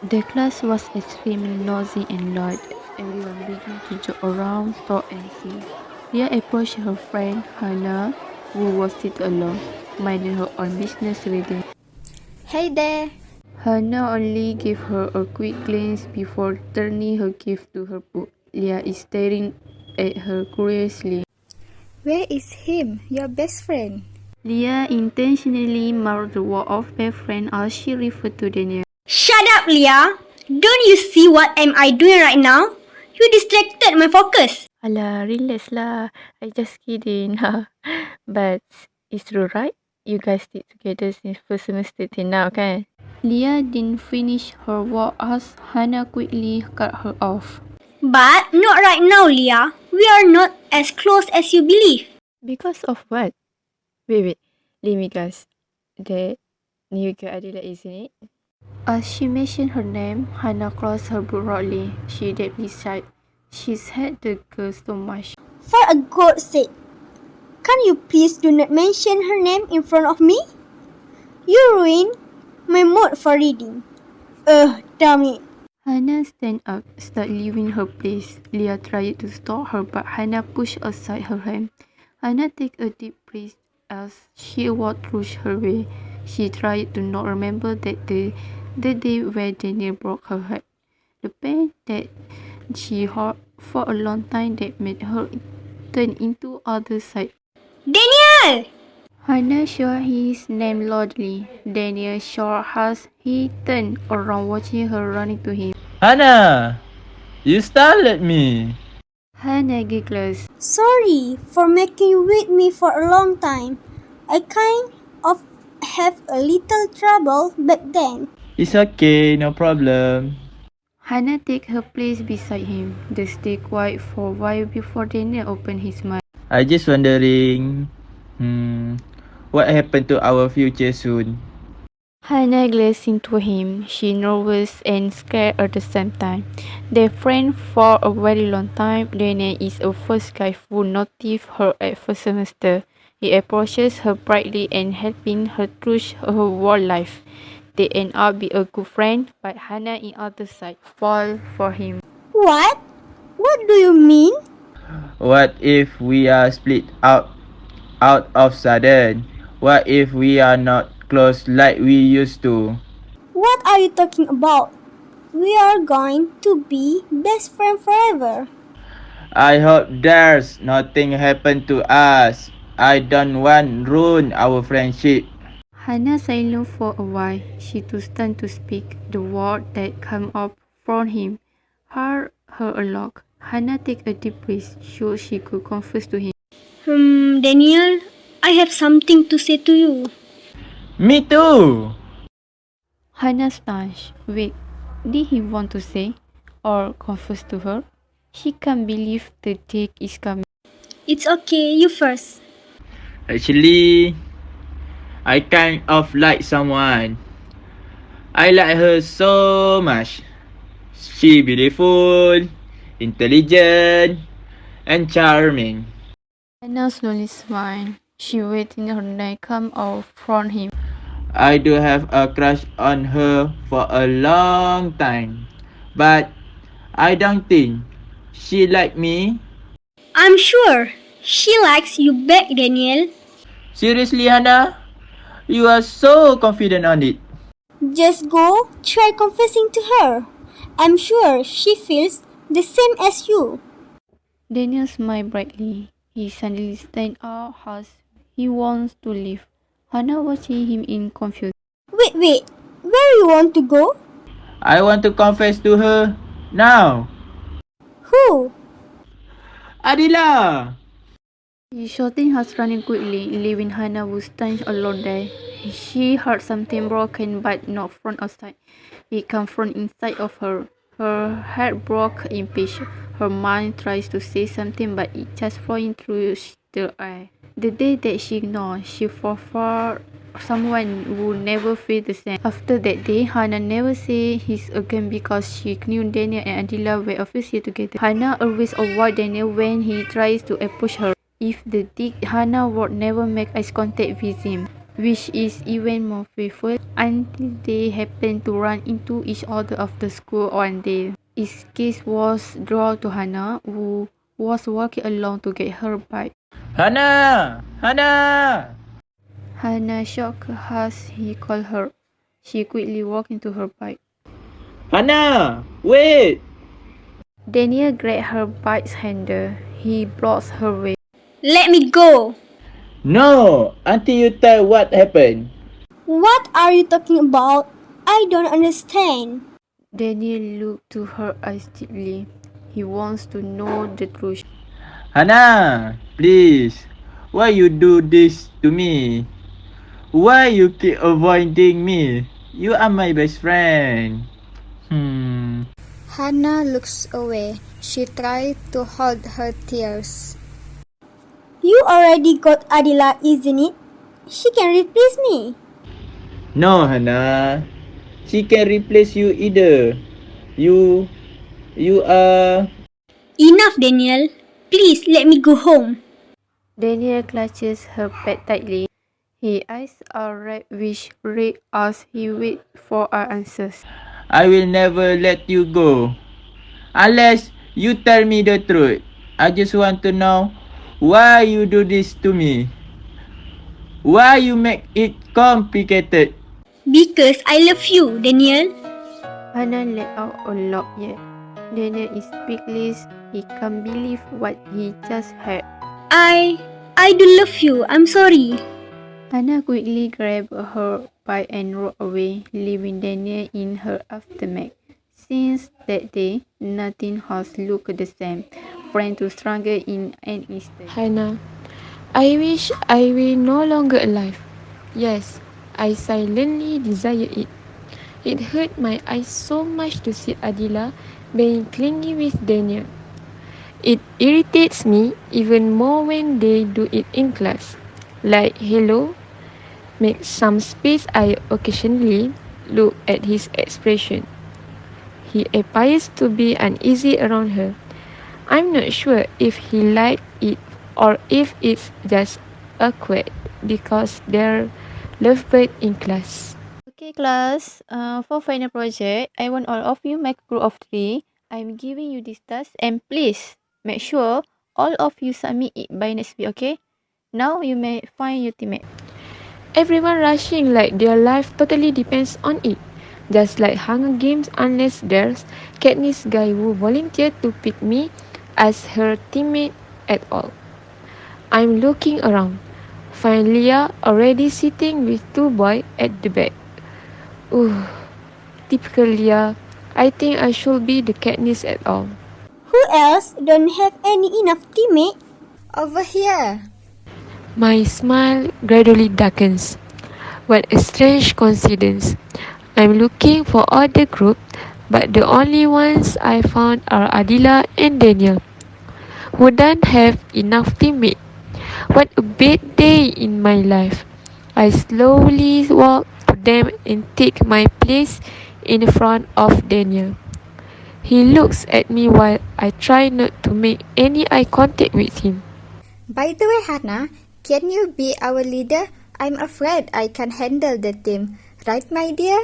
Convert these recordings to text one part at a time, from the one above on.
The class was extremely noisy and loud. Everyone began to joke around, talk and sing. Leah approached her friend Hannah, who was sitting alone, minding her own business reading. Hey there! Hannah only gave her a quick glance before turning her gaze to her book. Leah is staring at her curiously. Where is him, your best friend? Leah intentionally marked the word of best friend as she referred to Daniel. Shut up, Leah! Don't you see what am I doing right now? You distracted my focus. Alah, relax lah. I just kidding. But it's true, right? You guys stayed together since first semester till now, kan? Leah didn't finish her work as Hannah quickly cut her off. But not right now, Leah. We are not as close as you believe. Because of what? Wait. Let me guess. The new girl Adila, isn't it? As she mentioned her name, Hannah closed her book broadly. She deeply sighed. She's had the girl so much. For a God's sake, can you please do not mention her name in front of me? You ruined my mood for reading. Damn it. Hannah stand up, start leaving her place. Leah tried to stop her, but Hannah pushed aside her hand. Hannah took a deep breath as she walked through her way. She tried to not remember that the day where Daniel broke her heart. The pain that she held for a long time that made her turn into other side. Daniel! Hannah shouted his name loudly. Daniel shot as he turned around, watching her running to him. Hannah, you startled me. Hannah giggled. Sorry for making you wait me for a long time. I kind of have a little trouble back then. It's okay, no problem. Hannah took her place beside him. They stayed quiet for a while before Daniel opened his mouth. I just wondering, what happened to our future soon? Hannah glanced into him. She nervous and scared at the same time. They friends for a very long time. Daniel is a first guy who noticed her at first semester. He approaches her brightly and helping her through her whole life. They end up being a good friend, but Hannah in other side fall for him. What? What do you mean? What if we are split out of sudden? What if we are not close like we used to? What are you talking about? We are going to be best friends forever. I hope there's nothing happen to us. I don't want ruin our friendship. Hannah silent for a while. She too stunned to speak. The word that came up from him hurt her a lot. Hannah took a deep breath so she could confess to him. Daniel, I have something to say to you. Me too. Hannah stanched. Wait, did he want to say or confess to her? She can't believe the day is coming. It's okay, you first. Actually, I kind of like someone. I like her so much. She beautiful, intelligent, and charming. Hannah slowly smiled. She waited her neck come out from him. I do have a crush on her for a long time, but I don't think she like me. I'm sure she likes you back, Daniel. Seriously, Hannah? You are so confident on it. Just go try confessing to her. I'm sure she feels the same as you. Daniel smiled brightly. He suddenly stand up as he wants to leave. Hannah watching him in confusion. Wait, where you want to go? I want to confess to her now. Who? Adila! He shouting her running quickly, leaving Hannah who stands alone there. She heard something broken but not from outside. It came from inside of her. Her heart broke in pieces. Her mind tries to say something but it just flowing through the air. The day that she ignored, she fought for someone who never feel the same. After that day, Hannah never said his again because she knew Daniel and Adila were officially together. Hannah always avoid Daniel when he tries to approach her. If the dick, Hannah would never make eye contact with him. which is even more fearful until they happen to run into each other after school one day. His gaze was drawn to Hannah, who was walking along to get her bike. Hannah! Hannah! Hannah shocked as he called her. She quickly walked into her bike. Hannah! Wait! Daniel grabbed her bike's handle. He blocked her way. Let me go! No! Until you tell what happened. What are you talking about? I don't understand. Daniel looked to her eyes deeply. He wants to know the truth. Hannah! Please! Why you do this to me? Why you keep avoiding me? You are my best friend. Hannah looks away. She tried to hold her tears. You already got Adila, isn't it? She can replace me. No, Hannah. She can replace you either. You are... Enough, Daniel. Please let me go home. Daniel clutches her pet tightly. His eyes are red with rage as he waits for her answers. I will never let you go. Unless you tell me the truth. I just want to know why you do this to me. Why you make it complicated? Because I love you, Daniel. Hannah let out a loud yell. Daniel is speechless. He can't believe what he just heard. I do love you. I'm sorry. Hannah quickly grabbed her bike and rode away, leaving Daniel in her aftermath. Since that day, nothing has looked the same. Friends to struggle in an instant. Hannah, I wish I were no longer alive. Yes, I silently desire it. It hurt my eyes so much to see Adila being clingy with Daniel. It irritates me even more when they do it in class. Like, hello, make some space. I occasionally look at his expression. He appears to be uneasy around her. I'm not sure if he liked it or if it's just awkward because they're lovebird in class. Okay, class. For final project, I want all of you make a group of 3. I'm giving you this task, and please make sure all of you submit it by next week. Okay? Now you may find your teammate. Everyone rushing like their life totally depends on it. Just like Hunger Games, unless there's Katniss guy who volunteered to pick me as her teammate at all. I'm looking around. Find Leah already sitting with 2 boys at the back. Ooh, typical Leah. I think I should be the Katniss at all. Who else don't have any enough teammate? Over here. My smile gradually darkens. What a strange coincidence. I'm looking for other group, but the only ones I found are Adila and Daniel, who don't have enough teammates. What a bad day in my life. I slowly walk to them and take my place in front of Daniel. He looks at me while I try not to make any eye contact with him. By the way, Hannah, can you be our leader? I'm afraid I can't handle the team. Right, my dear?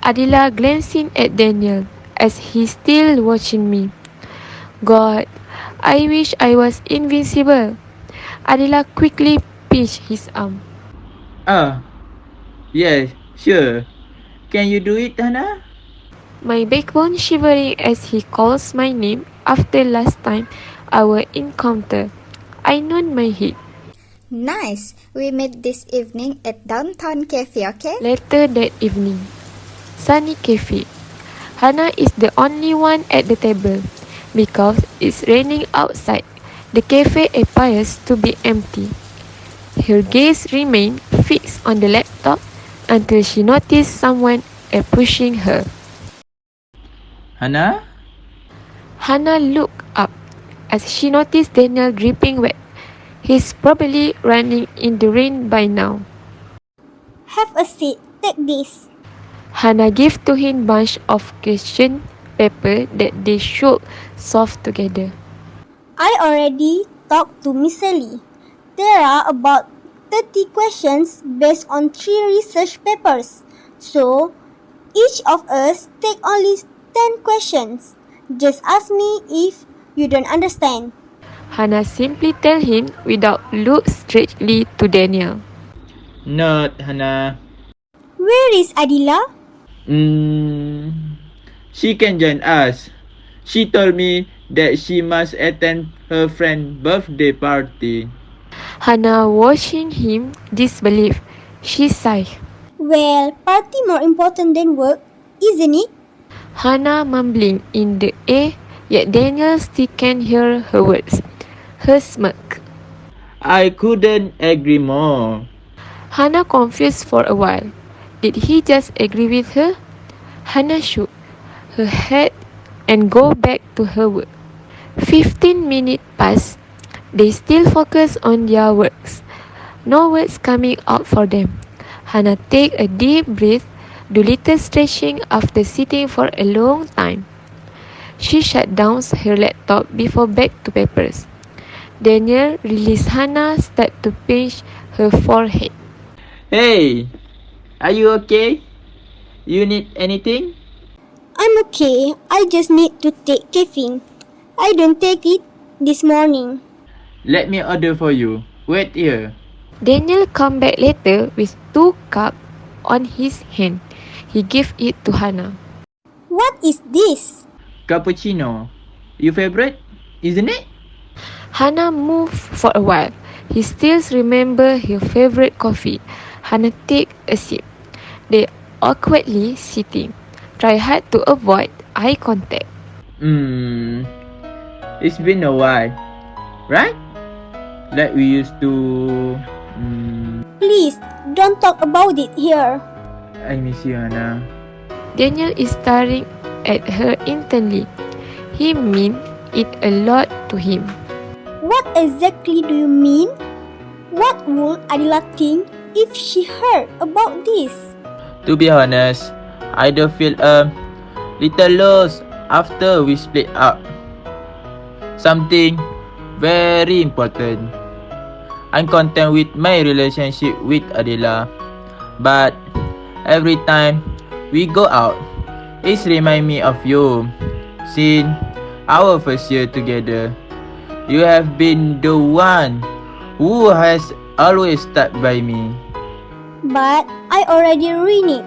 Adila glancing at Daniel as he's still watching me. God, I wish I was invincible. Adila quickly pinched his arm. Yes, sure. Can you do it, Hannah? My backbone shivering as he calls my name after last time our encounter. I nod my head. Nice. We meet this evening at Downtown Cafe, okay? Later that evening, sunny cafe. Hannah is the only one at the table because it's raining outside. The cafe appears to be empty. Her gaze remained fixed on the laptop until she noticed someone approaching her. Hannah? Hannah looked up as she noticed Daniel dripping wet. He's probably running in the rain by now. Have a seat. Take this. Hannah gave to him bunch of question paper that they should solve together. I already talked to Miss Sally. There are about 30 questions based on 3 research papers. So, each of us take only 10 questions. Just ask me if you don't understand. Hannah simply tell him without look straightly to Daniel. Not, Hannah. Where is Adila? She can join us. She told me that she must attend her friend's birthday party. Hannah watching him disbelief. She sighed. Well, party more important than work, isn't it? Hannah mumbling in the air, yet Daniel still can hear her words. Her smirk. I couldn't agree more. Hannah confused for a while. Did he just agree with her? Hannah shook her head and go back to her work. 15 minutes passed. They still focus on their works. No words coming out for them. Hannah take a deep breath, do little stretching after sitting for a long time. She shut down her laptop before back to papers. Daniel released Hannah, start to pinch her forehead. Hey, are you okay? You need anything? I'm okay. I just need to take caffeine. I don't take it this morning. Let me order for you. Wait here. Daniel come back later with 2 cups on his hand. He gave it to Hannah. What is this? Cappuccino. Your favorite, isn't it? Hannah moved for a while. He still remember her favorite coffee. Hannah take a sip. They awkwardly sitting. Try hard to avoid eye contact. It's been a while, right? Like we used to. Please, don't talk about it here. I miss you, Hannah. Daniel is staring at her intently. He mean it a lot to him. What exactly do you mean? What would Adila think if she heard about this? To be honest, I do feel a little lost after we split up. Something very important. I'm content with my relationship with Adila, but every time we go out, it reminds me of you. Since our first year together, you have been the one who has always stuck by me. But I already ruined it.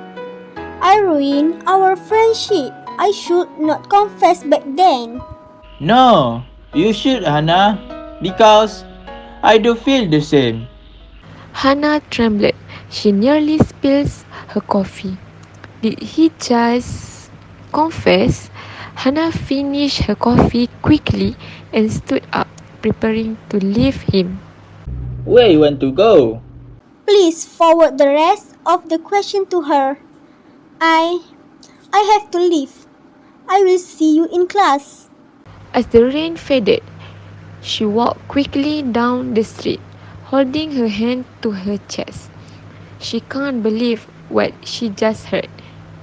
I ruined our friendship. I should not confess back then. No, you should, Hannah, because I do feel the same. Hannah trembled. She nearly spills her coffee. Did he just confess? Hannah finished her coffee quickly and stood up, preparing to leave him. Where you want to go? Please forward the rest of the question to her. I have to leave. I will see you in class. As the rain faded, she walked quickly down the street, holding her hand to her chest. She can't believe what she just heard.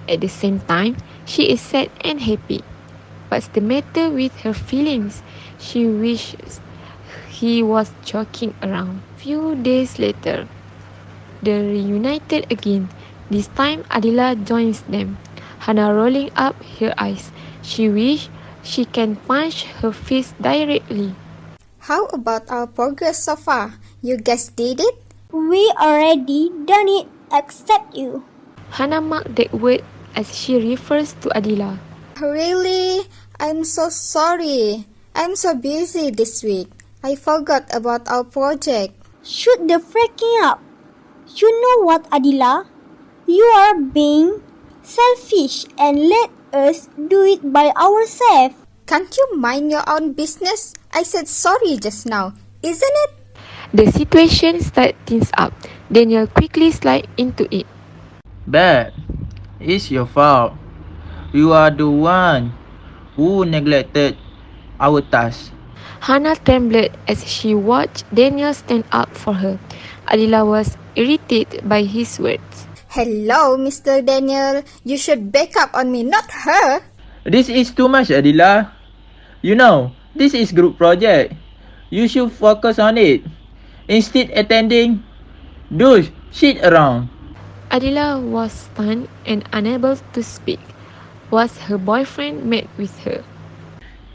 At the same time, she is sad and happy. What's the matter with her feelings? She wishes he was joking around. Few days later, they reunited again. This time, Adila joins them. Hannah rolling up her eyes. She wished she can punch her fist directly. How about our progress so far? You guys did it? We already done it except you. Hannah marked that word as she refers to Adila. Really? I'm so sorry. I'm so busy this week. I forgot about our project. Shoot the freaking up. You know what, Adila? You are being selfish and let us do it by ourselves. Can't you mind your own business? I said sorry just now, isn't it? The situation started things up. Daniel quickly slid into it. Babe, it's your fault. You are the one who neglected our task. Hannah trembled as she watched Daniel stand up for her. Adila was irritated by his words. Hello, Mr. Daniel. You should back up on me, not her. This is too much, Adila. You know, this is group project. You should focus on it. Instead attending Do shit around. Adila was stunned and unable to speak. Was her boyfriend mad with her?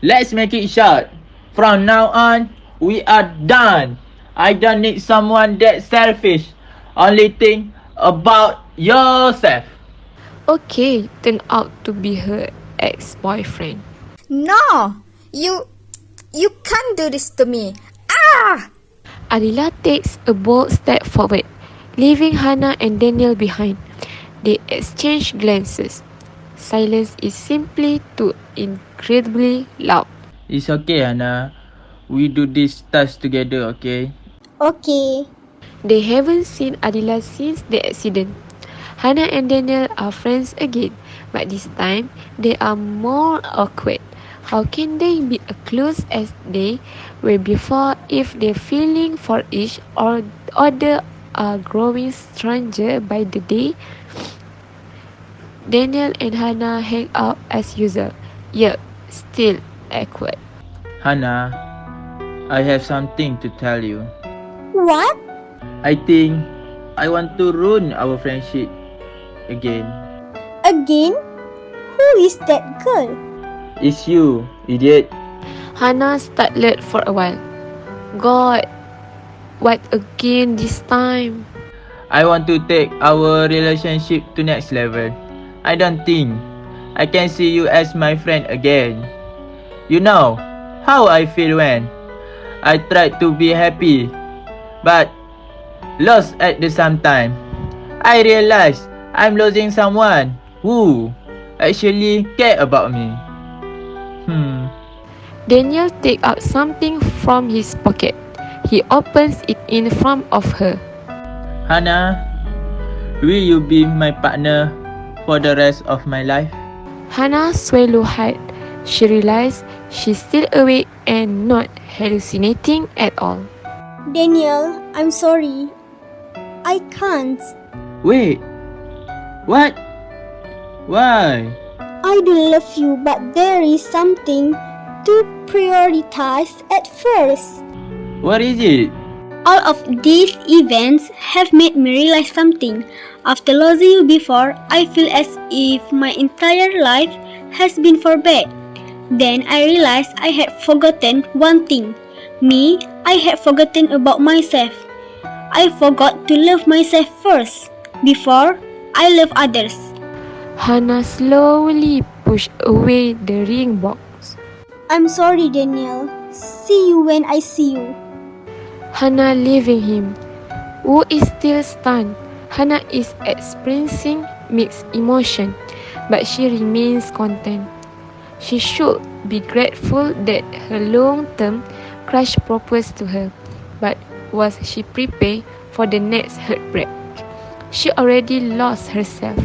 Let's make it short. From now on, we are done. I don't need someone that selfish. Only think about yourself. Okay, turned out to be her ex-boyfriend. No! You can't do this to me. Ah! Adila takes a bold step forward, leaving Hannah and Daniel behind. They exchange glances. Silence is simply too incredibly loud. It's okay, Hannah. We do this task together, okay? Okay. They haven't seen Adila since the accident. Hannah and Daniel are friends again, but this time they are more awkward. How can they be as close as they were before if their feeling for each other are growing stranger by the day? Daniel and Hannah hang out as usual, yet still awkward. Hannah, I have something to tell you. What? I think I want to ruin our friendship again. Again? Who is that girl? It's you, idiot. Hannah startled for a while. God, what again this time? I want to take our relationship to next level. I don't think I can see you as my friend again. You know how I feel when I try to be happy, but lost at the same time. I realize I'm losing someone who actually care about me. Daniel takes out something from his pocket. He opens it in front of her. Hannah, will you be my partner for the rest of my life? Hannah swallowed hard. She realized she's still awake and not hallucinating at all. Daniel, I'm sorry. I can't. Wait, what? Why? I do love you, but there is something to prioritize at first. What is it? All of these events have made me realize something. After losing you before, I feel as if my entire life has been for bad. Then I realized I had forgotten one thing. Me, I had forgotten about myself. I forgot to love myself first, before I love others. Hannah slowly pushed away the ring box. I'm sorry, Daniel. See you when I see you. Hannah leaving him. Wu is still stunned. Hannah is experiencing mixed emotion, but she remains content. She should be grateful that her long-term crush proposed to her, but was she prepared for the next heartbreak? She already lost herself,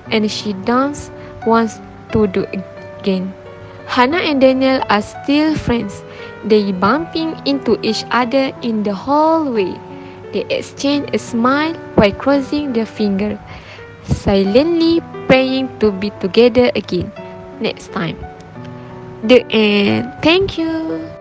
and she doesn't want to do again. Hannah and Daniel are still friends. They bumping into each other in the hallway. They exchange a smile while crossing their fingers, silently praying to be together again next time. The end. Thank you.